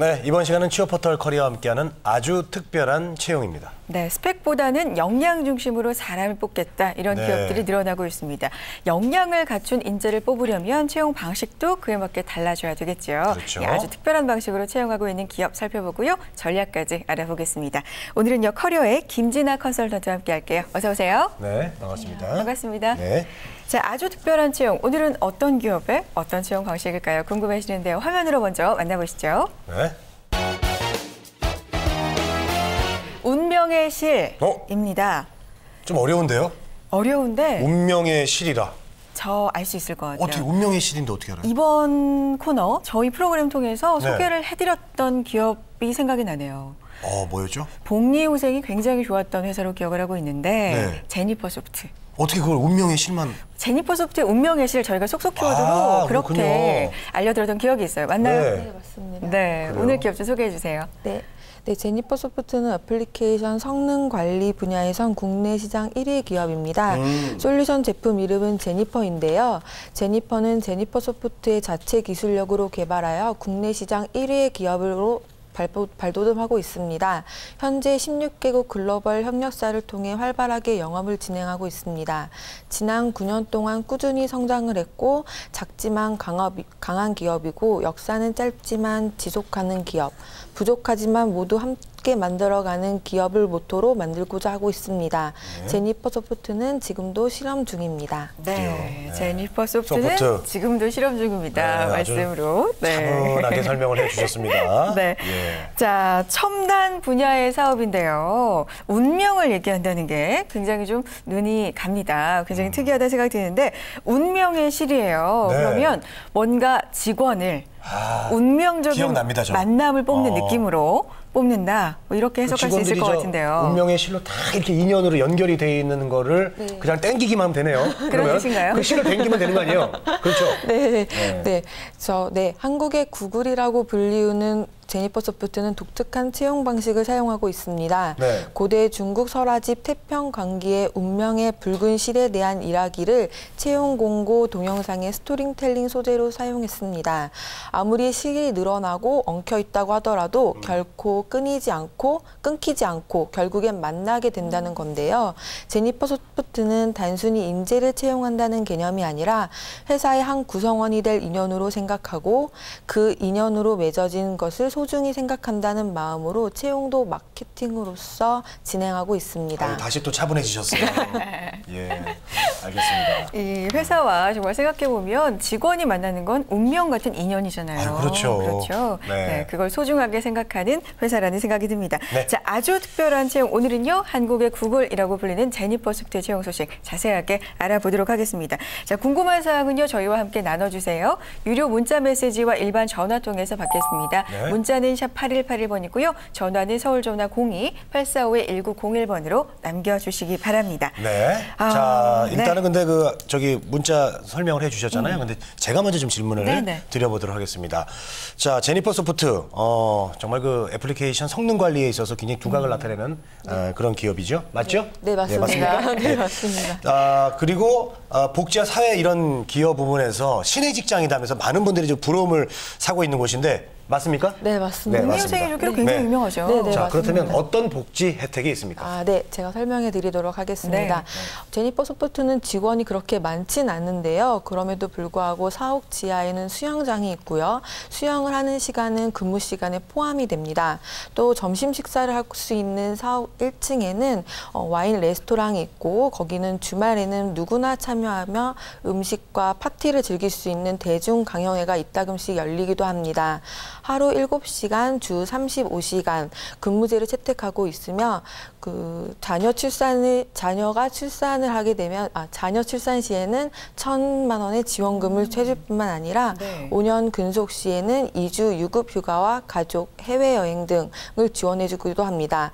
네, 이번 시간은 취업포털 커리어와 함께하는 아주 특별한 채용입니다. 네, 스펙보다는 역량 중심으로 사람을 뽑겠다 이런 기업들이 늘어나고 있습니다. 역량을 갖춘 인재를 뽑으려면 채용 방식도 그에 맞게 달라져야 되겠죠. 그렇죠. 예, 아주 특별한 방식으로 채용하고 있는 기업 살펴보고요. 전략까지 알아보겠습니다. 오늘은요, 커리어의 김진아 컨설턴트와 함께할게요. 어서 오세요. 네, 반갑습니다. 반갑습니다. 네. 자, 아주 특별한 채용. 오늘은 어떤 기업의 어떤 채용 방식일까요? 궁금해지는데요. 화면으로 먼저 만나보시죠. 네. 운명의 실입니다. 좀 어려운데요? 어려운데 운명의 실이라. 저 알 수 있을 것 같아요. 어떻게 운명의 실인데 어떻게 알아요? 이번 코너 저희 프로그램 통해서 네. 소개를 해드렸던 기업이 생각이 나네요. 뭐였죠? 복리 후생이 굉장히 좋았던 회사로 기억을 하고 있는데 네. 제니퍼 소프트. 어떻게 그걸 운명의 실만... 제니퍼 소프트의 운명의 실 저희가 속속 키워드로 그렇게 그렇군요. 알려드렸던 기억이 있어요. 맞나요? 네. 네, 맞습니다. 네, 그래요? 오늘 기업 좀 소개해 주세요. 네. 네, 제니퍼 소프트는 애플리케이션 성능 관리 분야에선 국내 시장 1위 기업입니다. 솔루션 제품 이름은 제니퍼인데요. 제니퍼는 제니퍼 소프트의 자체 기술력으로 개발하여 국내 시장 1위의 기업으로 발돋움하고 있습니다. 현재 16개국 글로벌 협력사를 통해 활발하게 영업을 진행하고 있습니다. 지난 9년 동안 꾸준히 성장을 했고 작지만 강한 기업이고 역사는 짧지만 지속하는 기업, 부족하지만 모두 함께 만들어가는 기업을 모토로 만들고자 하고 있습니다. 네. 제니퍼 소프트는 지금도 실험 중입니다. 네, 제니퍼 소프트는 지금도 실험 중입니다. 네, 말씀으로. 차분하게 설명을 해주셨습니다. 네. 예. 자, 첨단 분야의 사업인데요. 운명을 얘기한다는 게 굉장히 좀 눈이 갑니다. 굉장히 특이하다 생각이 드는데 운명의 실이에요. 네. 그러면 뭔가 직원을 운명적인 기억납니다, 저. 만남을 뽑는 느낌으로 뽑는다. 뭐 이렇게 해석할 수 있을 것 같은데요. 운명의 실로 다 이렇게 인연으로 연결이 돼 있는 거를 그냥 땡기기만 하면 되네요. 그런 뜻인가요? 그 실을 땡기면 되는 거 아니에요? 그렇죠? 네. 한국의 구글이라고 불리우는 제니퍼 소프트는 독특한 채용 방식을 사용하고 있습니다. 네. 고대 중국 설화집 태평 광기의 운명의 붉은 실에 대한 이야기를 채용 공고 동영상의 스토리텔링 소재로 사용했습니다. 아무리 실이 늘어나고 엉켜 있다고 하더라도 결코 끊기지 않고 결국엔 만나게 된다는 건데요. 제니퍼 소프트는 단순히 인재를 채용한다는 개념이 아니라 회사의 한 구성원이 될 인연으로 생각하고 그 인연으로 맺어진 것을 소중히 생각한다는 마음으로 채용도 마케팅으로서 진행하고 있습니다. 다시 또 차분해지셨어요. 예, 알겠습니다. 이 회사와 정말 생각해보면 직원이 만나는 건 운명 같은 인연이잖아요. 그렇죠. 그렇죠. 네. 네, 그걸 소중하게 생각하는 회사라는 생각이 듭니다. 네. 자, 아주 특별한 채용. 오늘은요, 한국의 구글이라고 불리는 제니퍼 소프트 채용 소식 자세하게 알아보도록 하겠습니다. 자, 궁금한 사항은요, 저희와 함께 나눠주세요. 유료 문자 메시지와 일반 전화 통해서 받겠습니다. 네. 문자는 샵 8181번이고요. 전화는 서울전화 02-8451-1901번으로 남겨주시기 바랍니다. 네. 자, 일단은 근데 문자 설명을 해주셨잖아요. 근데 제가 먼저 좀 질문을 드려보도록 하겠습니다. 자, 제니퍼 소프트, 정말 그 애플리케이션 성능 관리에 있어서 굉장히 두각을 나타내는 그런 기업이죠. 맞죠? 네, 맞습니다. 네, 맞습니다. 그리고 복지와 사회 이런 기업 부분에서 신의 직장이다면서 많은 분들이 좀 부러움을 사고 있는 곳인데 맞습니까? 네, 맞습니다. 운명생이 좋기로 굉장히 유명하죠. 네, 자, 맞습니다. 그렇다면 어떤 복지 혜택이 있습니까? 네, 제가 설명해 드리도록 하겠습니다. 제니퍼 소프트는 직원이 그렇게 많진 않은데요. 그럼에도 불구하고 사옥 지하에는 수영장이 있고요. 수영을 하는 시간은 근무 시간에 포함이 됩니다. 또 점심 식사를 할 수 있는 사옥 1층에는 와인 레스토랑이 있고 거기는 주말에는 누구나 참여하며 음식과 파티를 즐길 수 있는 대중 강연회가 이따금씩 열리기도 합니다. 하루 7시간, 주 35시간 근무제를 채택하고 있으며 자녀가 출산을 하게 되면 자녀 출산 시에는 1,000만 원의 지원금을 해줄 뿐만 아니라 5년 근속 시에는 2주 유급 휴가와 가족 해외여행 등을 지원해주기도 합니다.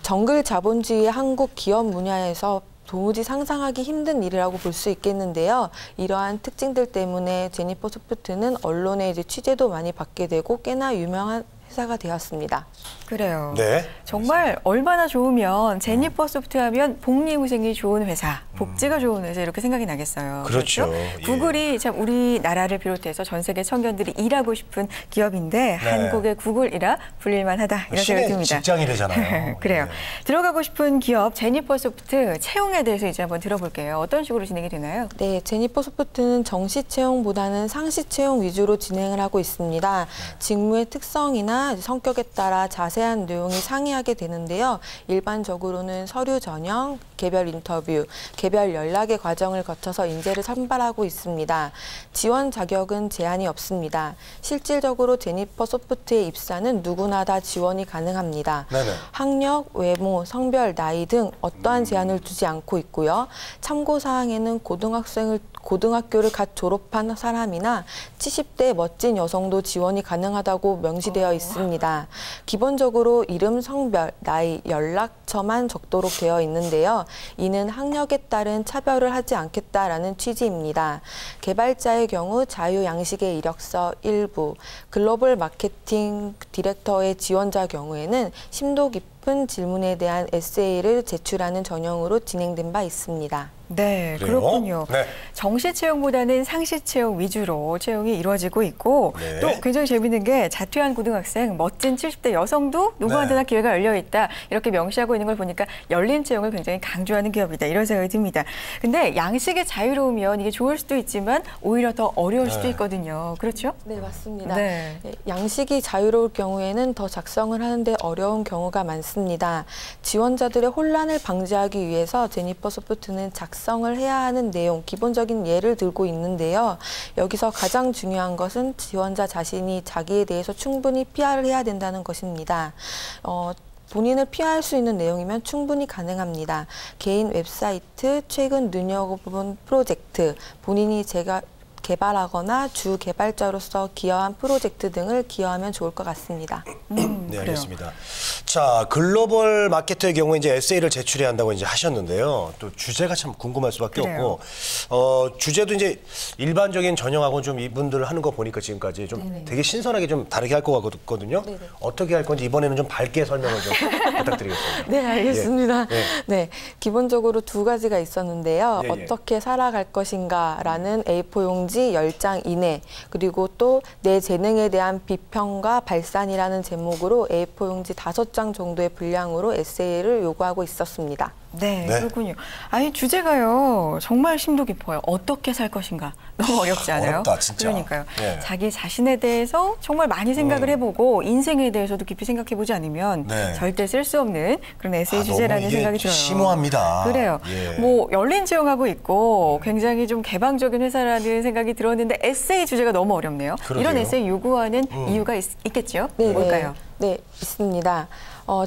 정글 자본주의의 한국 기업 분야에서 도무지 상상하기 힘든 일이라고 볼 수 있겠는데요. 이러한 특징들 때문에 제니퍼 소프트는 언론의 취재도 많이 받게 되고 꽤나 유명한 회사가 되었습니다. 그래요. 네. 정말 얼마나 좋으면 제니퍼 소프트 하면 복리후생이 좋은 회사, 복지가 좋은 회사 이렇게 생각이 나겠어요. 그렇죠. 그렇죠? 구글이 참 우리나라를 비롯해서 전 세계 청년들이 일하고 싶은 기업인데 한국의 구글이라 불릴만하다 이런 생각이 듭니다. 직장이 되잖아요. 그래요. 네. 들어가고 싶은 기업 제니퍼 소프트 채용에 대해서 이제 한번 들어볼게요. 어떤 식으로 진행이 되나요? 네, 제니퍼 소프트는 정시 채용보다는 상시 채용 위주로 진행을 하고 있습니다. 직무의 특성이나 성격에 따라 자세한 내용이 상이하게 되는데요. 일반적으로는 서류 전형, 개별 인터뷰, 개별 연락의 과정을 거쳐서 인재를 선발하고 있습니다. 지원 자격은 제한이 없습니다. 실질적으로 제니퍼 소프트에 입사는 누구나 다 지원이 가능합니다. 네네. 학력, 외모, 성별, 나이 등 어떠한 제한을 두지 않고 있고요. 참고사항에는 고등학교를 갓 졸업한 사람이나 70대 멋진 여성도 지원이 가능하다고 명시되어 있습니다. 기본적으로 이름, 성별, 나이, 연락처만 적도록 되어 있는데요. 이는 학력에 따른 차별을 하지 않겠다라는 취지입니다. 개발자의 경우 자유양식의 이력서 일부, 글로벌 마케팅 디렉터의 지원자 경우에는 심도 깊은 질문에 대한 에세이를 제출하는 전형으로 진행된 바 있습니다. 네, 그래요? 그렇군요. 네. 정시 채용보다는 상시 채용 위주로 채용이 이루어지고 있고 네. 또 굉장히 재밌는 게 자퇴한 고등학생, 멋진 70대 여성도 누구한테나 네. 기회가 열려 있다 이렇게 명시하고 있는 걸 보니까 열린 채용을 굉장히 강조하는 기업이다 이런 생각이 듭니다. 근데 양식의 자유로우면 이게 좋을 수도 있지만 오히려 더 어려울 수도 있거든요. 그렇죠? 네, 맞습니다. 네. 양식이 자유로울 경우에는 더 작성을 하는데 어려운 경우가 많습니다. 지원자들의 혼란을 방지하기 위해서 제니퍼 소프트는 작성을 해야 하는 내용, 기본적인 예를 들고 있는데요. 여기서 가장 중요한 것은 지원자 자신이 자기에 대해서 충분히 PR을 해야 된다는 것입니다. 본인을 피할 수 있는 내용이면 충분히 가능합니다. 개인 웹사이트, 최근 눈여겨본 프로젝트, 본인이 개발하거나 주 개발자로서 기여한 프로젝트 등을 기여하면 좋을 것 같습니다. 네, 알겠습니다. 자, 글로벌 마케터의 경우에 이제 에세이를 제출해야 한다고 이제 하셨는데요. 또 주제가 참 궁금할 수밖에 그래요. 없고, 주제도 이제 일반적인 전형하고는 좀 이분들 하는 거 보니까 지금까지 좀 되게 신선하게 좀 다르게 할 것 같거든요. 네네. 어떻게 할 건지 이번에는 좀 밝게 설명을 좀 부탁드리겠습니다. 네, 알겠습니다. 예. 네, 기본적으로 두 가지가 있었는데요. 예, 예. 어떻게 살아갈 것인가라는 A4 용지 10장 이내, 그리고 또 내 재능에 대한 비평과 발산이라는 제목으로 A4 용지 5장 정도의 분량으로 에세이를 요구하고 있었습니다. 네, 네. 그렇군요. 아니 주제가요 정말 심도 깊어요. 어떻게 살 것인가 너무 어렵지 않아요? 어렵다, 진짜. 그러니까요. 네. 자기 자신에 대해서 정말 많이 생각을 해보고 인생에 대해서도 깊이 생각해보지 않으면 네. 절대 쓸 수 없는 그런 에세이 주제라는 너무 이게 생각이 들어요. 심오합니다. 그래요. 예. 뭐 열린 채용하고 있고 굉장히 좀 개방적인 회사라는 생각이 들었는데 에세이 주제가 너무 어렵네요. 그러게요. 이런 에세이 요구하는 이유가 있겠죠? 네, 뭘까요? 네, 있습니다.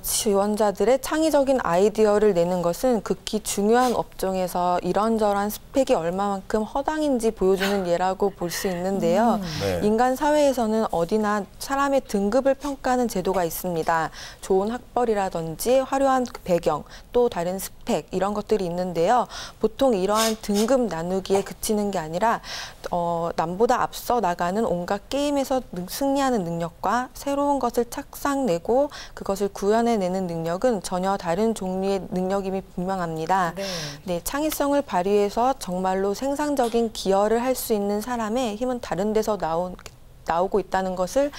지원자들의 창의적인 아이디어를 내는 것은 극히 중요한 업종에서 이런저런 스펙이 얼마만큼 허당인지 보여주는 예라고 볼 수 있는데요. 네. 인간 사회에서는 어디나 사람의 등급을 평가하는 제도가 있습니다. 좋은 학벌이라든지 화려한 배경, 또 다른 스펙 이런 것들이 있는데요. 보통 이러한 등급 나누기에 그치는 게 아니라 남보다 앞서 나가는 온갖 게임에서 승리하는 능력과 새로운 것을 착상내고 그것을 구현해내는 능력은 전혀 다른 종류의 능력임이 분명합니다. 네. 네, 창의성을 발휘해서 정말로 생산적인 기여를 할 수 있는 사람의 힘은 다른 데서 나오고 있다는 것을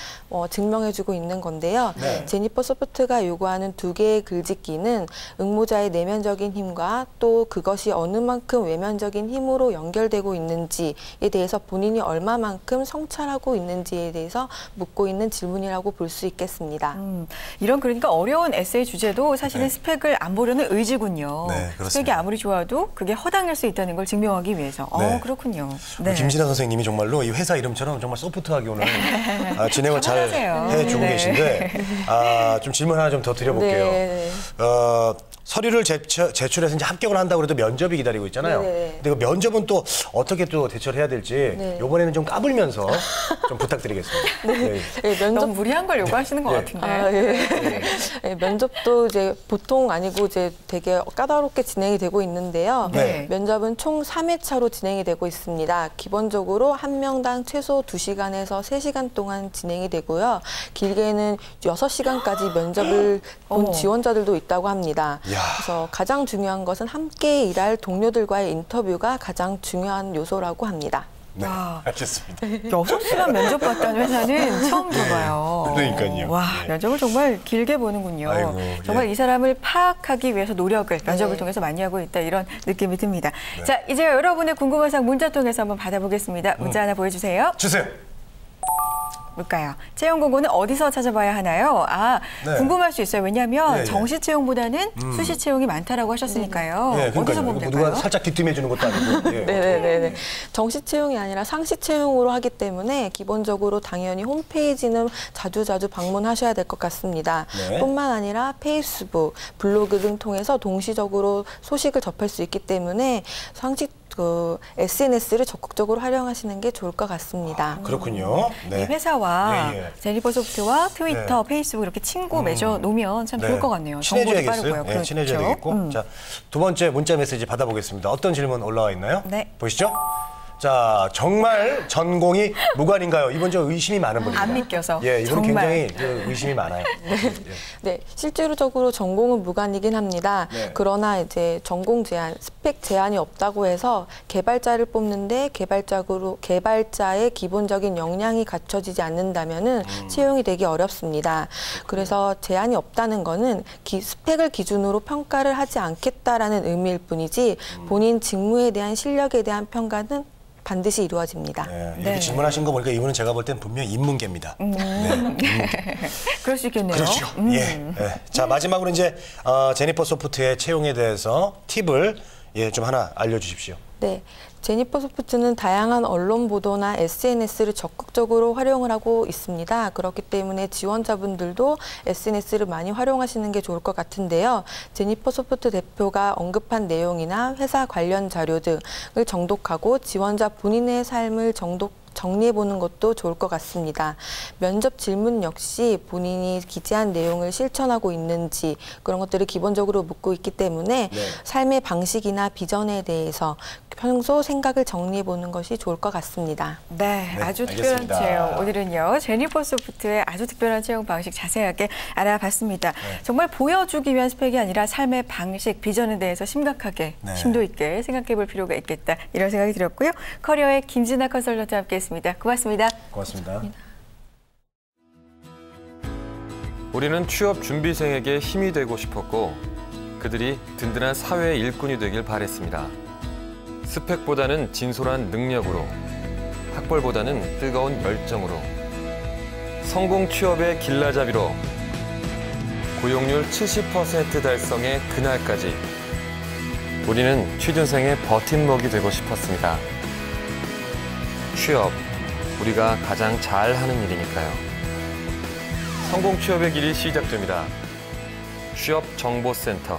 증명해주고 있는 건데요. 네. 제니퍼 소프트가 요구하는 두 개의 글짓기는 응모자의 내면적인 힘과 또 그것이 어느 만큼 외면적인 힘으로 연결되고 있는지에 대해서 본인이 얼마만큼 성찰하고 있는지에 대해서 묻고 있는 질문이라고 볼 수 있겠습니다. 이런 그러니까 어려운 에세이 주제도 사실은 네. 스펙을 안 보려는 의지군요. 네, 그렇습니다. 스펙이 아무리 좋아도 그게 허당일 수 있다는 걸 증명하기 위해서. 네. 그렇군요. 우리 김진아 선생님이 정말로 이 회사 이름처럼 정말 소프트하게 오늘 진행을 잘 잘하세요. 해주고 네. 계신데 좀 질문 하나 좀 더 드려볼게요. 네. 서류를 제출해서 이제 합격을 한다고 해도 면접이 기다리고 있잖아요. 네네. 근데 그 면접은 또 어떻게 또 대처를 해야 될지 네. 이번에는 좀 까불면서 좀 부탁드리겠습니다. 네. 네, 면접 너무 무리한 걸 요구하시는 것 네. 같은데. 아, 예. 네, 면접도 이제 보통 아니고 이제 되게 까다롭게 진행이 되고 있는데요. 네. 면접은 총 3회차로 진행이 되고 있습니다. 기본적으로 한 명당 최소 2시간에서 3시간 동안 진행이 되고요. 길게는 6시간까지 면접을 본 어머. 지원자들도 있다고 합니다. 이야. 그래서 가장 중요한 것은 함께 일할 동료들과의 인터뷰가 가장 중요한 요소라고 합니다. 네, 와. 알겠습니다. 6시간 면접 봤다는 회사는 처음 들어봐요. 그러니까요. 와, 예. 면접을 정말 길게 보는군요. 아이고, 정말 예. 이 사람을 파악하기 위해서 노력을 면접을 네. 통해서 많이 하고 있다 이런 느낌이 듭니다. 자, 이제 여러분의 궁금한 사항 문자 통해서 한번 받아보겠습니다. 문자 하나 보여주세요. 주세요. 뭘까요? 채용 공고는 어디서 찾아봐야 하나요? 아, 네. 궁금할 수 있어요. 왜냐하면 예, 예. 정시 채용보다는 수시 채용이 많다라고 하셨으니까요. 예, 어디서 그러니까요. 보면 누가 될까요? 살짝 뒷팀해 주는 것도 아니고. 예. 네네네. 정시 채용이 아니라 상시 채용으로 하기 때문에 기본적으로 당연히 홈페이지는 자주자주 방문하셔야 될 것 같습니다. 네. 뿐만 아니라 페이스북, 블로그 등 통해서 동시적으로 소식을 접할 수 있기 때문에 상시 SNS를 적극적으로 활용하시는 게 좋을 것 같습니다. 그렇군요. 이 네. 회사와 예, 예. 제니퍼 소프트와 트위터, 페이스북 이렇게 친구 맺어 놓으면 참 좋을 것 같네요. 정보도 친해져야겠어요. 빠르고요. 네, 친해져야 되겠고. 자, 두 번째 문자 메시지 받아보겠습니다. 어떤 질문 올라와 있나요? 네. 보시죠. 자, 정말 전공이 무관인가요? 이번 저 의심이 많은 분입니다. 안 믿겨서. 예, 이분 정말. 굉장히 그 의심이 많아요. 예. 네, 실제로적으로 전공은 무관이긴 합니다. 네. 그러나 이제 전공 제한, 스펙 제한이 없다고 해서 개발자를 뽑는데 개발자의 기본적인 역량이 갖춰지지 않는다면은 채용이 되기 어렵습니다. 그래서 제한이 없다는 거는 스펙을 기준으로 평가를 하지 않겠다라는 의미일 뿐이지 본인 직무에 대한 실력에 대한 평가는 반드시 이루어집니다. 네, 이렇게 네. 질문하신 거 보니까 이분은 제가 볼 땐 분명히 인문계입니다. 네, 그럴 수 있겠네요. 그렇죠. 예. 예. 자, 마지막으로 이제 제니퍼 소프트의 채용에 대해서 팁을 좀 하나 알려주십시오. 네, 제니퍼 소프트는 다양한 언론 보도나 SNS를 적극적으로 활용을 하고 있습니다. 그렇기 때문에 지원자분들도 SNS를 많이 활용하시는 게 좋을 것 같은데요. 제니퍼 소프트 대표가 언급한 내용이나 회사 관련 자료 등을 정독하고 지원자 본인의 삶을 정리해보는 것도 좋을 것 같습니다. 면접 질문 역시 본인이 기재한 내용을 실천하고 있는지 그런 것들을 기본적으로 묻고 있기 때문에 네. 삶의 방식이나 비전에 대해서 평소 생각을 정리해보는 것이 좋을 것 같습니다. 네, 네, 아주 특별한 알겠습니다. 채용. 오늘은요, 제니퍼 소프트의 아주 특별한 채용 방식 자세하게 알아봤습니다. 정말 보여주기 위한 스펙이 아니라 삶의 방식, 비전에 대해서 심각하게, 네. 심도 있게 생각해 볼 필요가 있겠다. 이런 생각이 들었고요. 커리어의 김진아 컨설턴트 함께했습니다. 고맙습니다. 고맙습니다. 우리는 취업 준비생에게 힘이 되고 싶었고 그들이 든든한 사회의 일꾼이 되길 바랬습니다. 스펙보다는 진솔한 능력으로, 학벌보다는 뜨거운 열정으로, 성공 취업의 길라잡이로, 고용률 70% 달성의 그날까지 우리는 취준생의 버팀목이 되고 싶었습니다. 취업, 우리가 가장 잘하는 일이니까요. 성공 취업의 길이 시작됩니다. 취업정보센터.